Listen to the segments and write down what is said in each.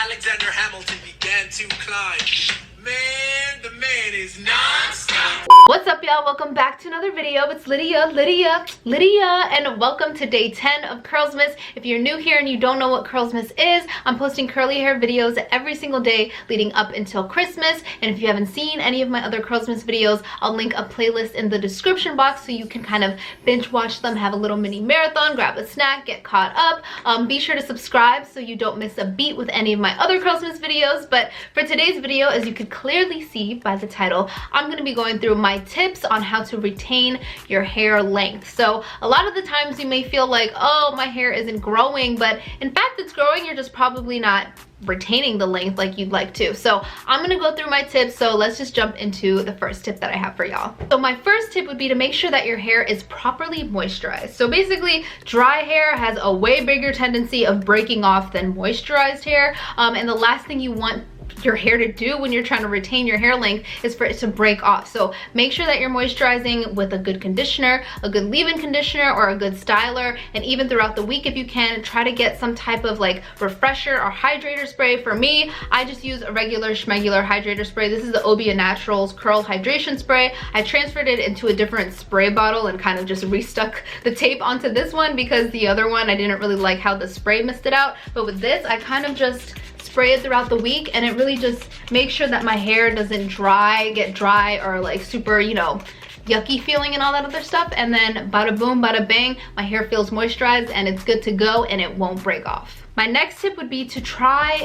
Alexander Hamilton began to climb. Man, the man is non-stop. What's up, y'all? Welcome back to another video. It's Lydia, and welcome to day 10 of CURSLMAS. If you're new here and you don't know what CURSLMAS is, I'm posting curly hair videos every single day leading up until Christmas. And if you haven't seen any of my other CURSLMAS videos, I'll link a playlist in the description box so you can kind of binge watch them, have a little mini marathon, grab a snack, get caught up. Be sure to subscribe so you don't miss a beat with any of my other CURSLMAS videos. But for today's video, as you could clearly see by the title, I'm going to be going through my tips on how to retain your hair length. So a lot of the times you may feel like, oh, my hair isn't growing, but in fact it's growing, you're just probably not retaining the length like you'd like to. So I'm gonna go through my tips, so let's just jump into the first tip that I have for y'all. So my first tip would be to make sure that your hair is properly moisturized. So basically, dry hair has a way bigger tendency of breaking off than moisturized hair, and the last thing you want your hair to do when you're trying to retain your hair length is for it to break off. So make sure that you're moisturizing with a good conditioner, a good leave-in conditioner, or a good styler. And even throughout the week, if you can, try to get some type of like refresher or hydrator spray. For me, I just use a regular schmegular hydrator spray. This is the Obia Naturals Curl Hydration Spray. I transferred it into a different spray bottle and kind of just restuck the tape onto this one because the other one, I didn't really like how the spray misted out. But with this, I kind of just spray it throughout the week, and it really just makes sure that my hair doesn't get dry or like super, you know, yucky feeling and all that other stuff. And then bada boom, bada bang, my hair feels moisturized and it's good to go and it won't break off. My next tip would be to try,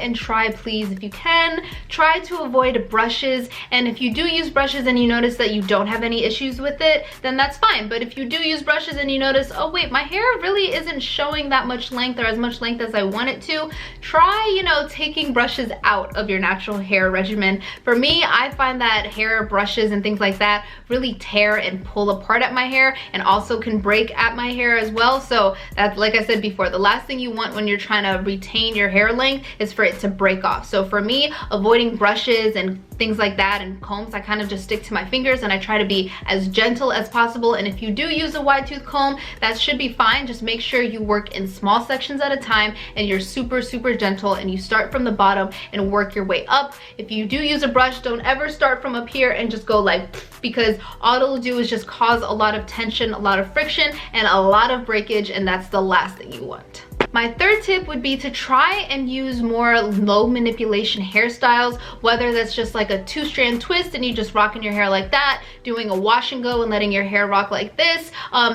please, if you can, try to avoid brushes. And if you do use brushes and you notice that you don't have any issues with it, then that's fine. But if you do use brushes and you notice, oh wait, my hair really isn't showing that much length or as much length as I want it to, try, you know, taking brushes out of your natural hair regimen. For me, I find that hair brushes and things like that really tear and pull apart at my hair and also can break at my hair as well. So that's, like I said before, the last thing you want when you're trying to retain your hair length is for it to break off. So for me, avoiding brushes and things like that and combs, I kind of just stick to my fingers and I try to be as gentle as possible. And if you do use a wide tooth comb, that should be fine. Just make sure you work in small sections at a time and you're super gentle, and you start from the bottom and work your way up. If you do use a brush, don't ever start from up here and just go like, because all it'll do is just cause a lot of tension, a lot of friction, and a lot of breakage, and that's the last thing you want. My third tip would be to try and use more low manipulation hairstyles, whether that's just like a 2-strand twist and you just rocking your hair like that, doing a wash and go and letting your hair rock like this.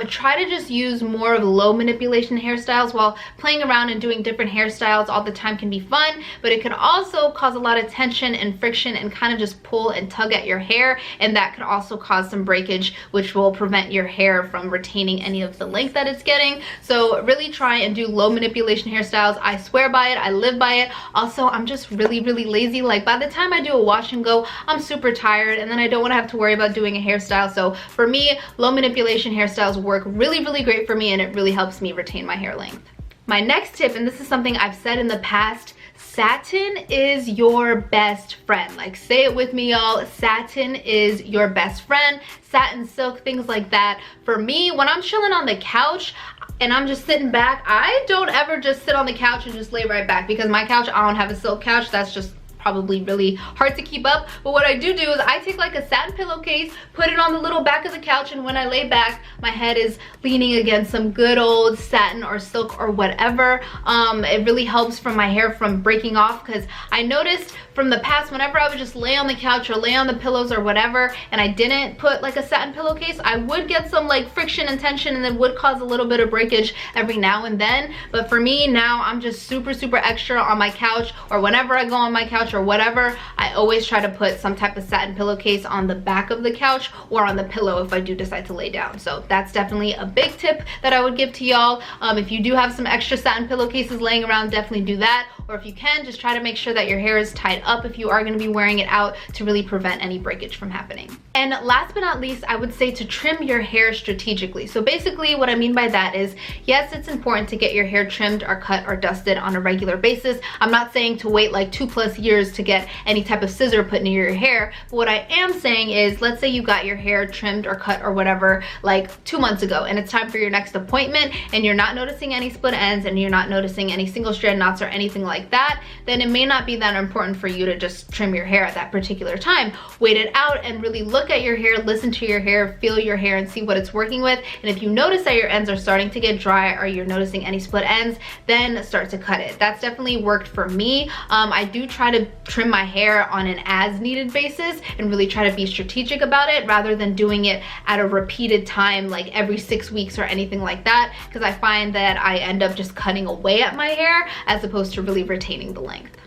Try to just use more of low manipulation hairstyles. While playing around and doing different hairstyles all the time can be fun, but it can also cause a lot of tension and friction and kind of just pull and tug at your hair, and that could also cause some breakage, which will prevent your hair from retaining any of the length that it's getting. So really try and do low manipulation hairstyles. I swear by it, I live by it. Also, I'm just really lazy. Like by the time I do a wash and go, I'm super tired, and then I don't want to have to worry about doing a hairstyle. So for me, low manipulation hairstyles work really great for me, and it really helps me retain my hair length. My next tip, and this is something I've said in the past, satin is your best friend. Like, say it with me, y'all. Satin is your best friend. Satin, silk, things like that. For me, when I'm chilling on the couch and I'm just sitting back, I don't ever just sit on the couch and just lay right back, because my couch, I don't have a silk couch. That's just probably really hard to keep up. But what I do is I take like a satin pillowcase, put it on the little back of the couch, and when I lay back, my head is leaning against some good old satin or silk or whatever. It really helps from my hair from breaking off, because I noticed from the past, whenever I would just lay on the couch or lay on the pillows or whatever, and I didn't put like a satin pillowcase, I would get some like friction and tension, and it would cause a little bit of breakage every now and then. But for me now, I'm just super extra on my couch, or whenever I go on my couch or whatever, I always try to put some type of satin pillowcase on the back of the couch or on the pillow if I do decide to lay down. So that's definitely a big tip that I would give to y'all. If you do have some extra satin pillowcases laying around, definitely do that. Or if you can, just try to make sure that your hair is tied up if you are going to be wearing it out, to really prevent any breakage from happening. And last but not least, I would say to trim your hair strategically. So basically what I mean by that is, yes, it's important to get your hair trimmed or cut or dusted on a regular basis. I'm not saying to wait like 2+ years to get any type of scissor put near your hair. But what I am saying is, let's say you got your hair trimmed or cut or whatever like 2 months ago, and it's time for your next appointment, and you're not noticing any split ends, and you're not noticing any single strand knots or anything like like that, then it may not be that important for you to just trim your hair at that particular time. Wait it out and really look at your hair, listen to your hair, feel your hair, and see what it's working with. And if you notice that your ends are starting to get dry or you're noticing any split ends, then start to cut it. That's definitely worked for me. I do try to trim my hair on an as needed basis and really try to be strategic about it rather than doing it at a repeated time, like every 6 weeks or anything like that, because I find that I end up just cutting away at my hair as opposed to really retaining the length.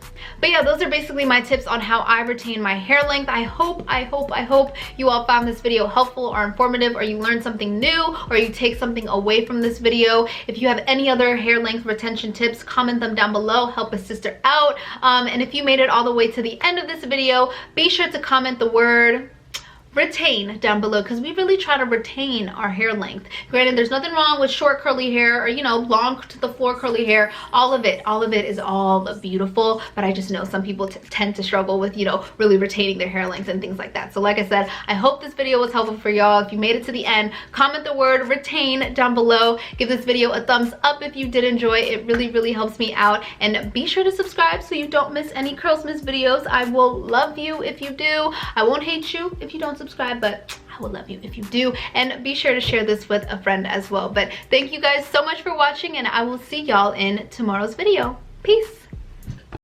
But yeah, those are basically my tips on how I retain my hair length. I hope you all found this video helpful or informative, or you learned something new, or you take something away from this video. If you have any other hair length retention tips, comment them down below. Help a sister out. And if you made it all the way to the end of this video, be sure to comment the word retain down below, because we really try to retain our hair length. Granted, there's nothing wrong with short curly hair or, you know, long to the floor curly hair. All of it is all beautiful, but I just know some people tend to struggle with, you know, really retaining their hair length and things like that. So like I said, I hope this video was helpful for y'all. If you made it to the end, comment the word retain down below. Give this video a thumbs up if you did enjoy. It really helps me out, and be sure to subscribe so you don't miss any CURSLMAS videos. I will love you if you do. I won't hate you if you don't subscribe, but I will love you if you do. And be sure to share this with a friend as well. But thank you guys so much for watching, and I will see y'all in tomorrow's video. Peace.